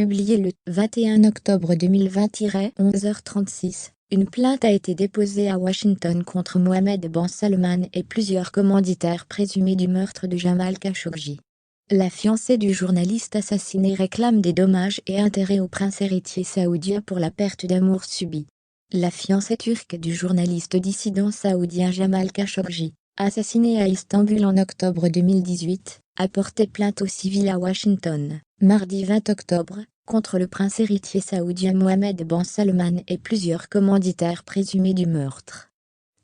Publié le 21 octobre 2020-11h36, une plainte a été déposée à Washington contre Mohammed Ben Salman et plusieurs commanditaires présumés du meurtre de Jamal Khashoggi. La fiancée du journaliste assassiné réclame des dommages et intérêts au prince héritier saoudien pour la perte d'amour subie. La fiancée turque du journaliste dissident saoudien Jamal Khashoggi, assassiné à Istanbul en octobre 2018, a porté plainte au civil à Washington, mardi 20 octobre, contre le prince héritier saoudien Mohammed Ben Salman et plusieurs commanditaires présumés du meurtre.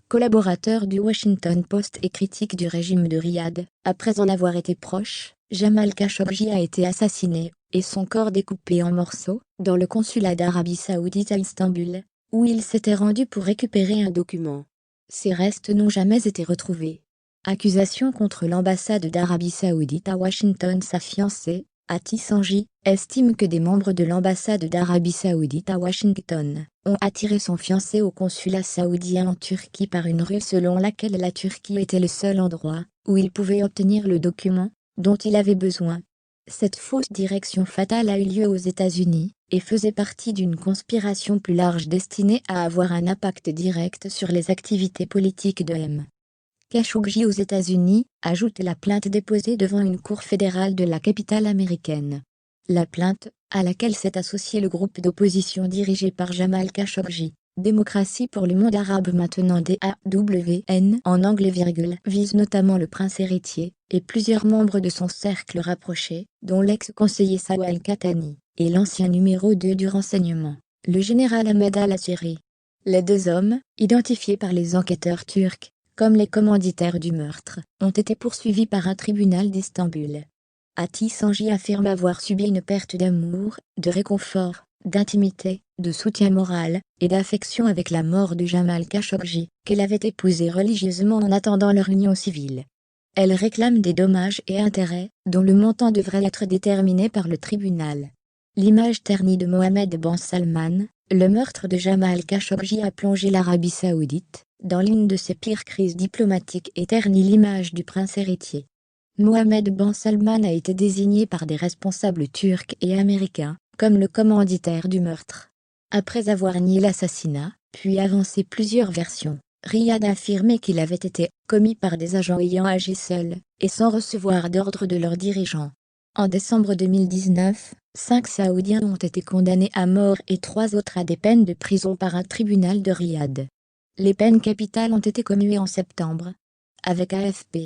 Collaborateur du Washington Post et critique du régime de Riyad, après en avoir été proche, Jamal Khashoggi a été assassiné, et son corps découpé en morceaux, dans le consulat d'Arabie Saoudite à Istanbul, où il s'était rendu pour récupérer un document. Ses restes n'ont jamais été retrouvés. Accusation contre l'ambassade d'Arabie Saoudite à Washington. Sa fiancée, Hati Sanji, estime que des membres de l'ambassade d'Arabie Saoudite à Washington ont attiré son fiancé au consulat saoudien en Turquie par une ruse selon laquelle la Turquie était le seul endroit où il pouvait obtenir le document dont il avait besoin. Cette fausse direction fatale a eu lieu aux États-Unis et faisait partie d'une conspiration plus large destinée à avoir un impact direct sur les activités politiques de M. Khashoggi aux États-Unis, ajoute la plainte déposée devant une cour fédérale de la capitale américaine. La plainte, à laquelle s'est associé le groupe d'opposition dirigé par Jamal Khashoggi, Démocratie pour le monde arabe maintenant DAWN en anglais, vise notamment le prince héritier, et plusieurs membres de son cercle rapproché, dont l'ex-conseiller Sawa al-Qahtani, et l'ancien numéro 2 du renseignement, le général Ahmed al-Asiri. Les deux hommes, identifiés par les enquêteurs turcs comme les commanditaires du meurtre, ont été poursuivis par un tribunal d'Istanbul. Hati Sanji affirme avoir subi une perte d'amour, de réconfort, d'intimité, de soutien moral et d'affection avec la mort de Jamal Khashoggi, qu'elle avait épousé religieusement en attendant leur union civile. Elle réclame des dommages et intérêts, dont le montant devrait être déterminé par le tribunal. L'image ternie de Mohammed Ben Salman, le meurtre de Jamal Khashoggi a plongé l'Arabie Saoudite dans l'une de ses pires crises diplomatiques et ternit l'image du prince héritier. Mohammed Ben Salman a été désigné par des responsables turcs et américains comme le commanditaire du meurtre. Après avoir nié l'assassinat, puis avancé plusieurs versions, Riyad a affirmé qu'il avait été commis par des agents ayant agi seuls et sans recevoir d'ordre de leurs dirigeants. En décembre 2019, 5 Saoudiens ont été condamnés à mort et 3 autres à des peines de prison par un tribunal de Riyad. Les peines capitales ont été commuées en septembre. Avec AFP.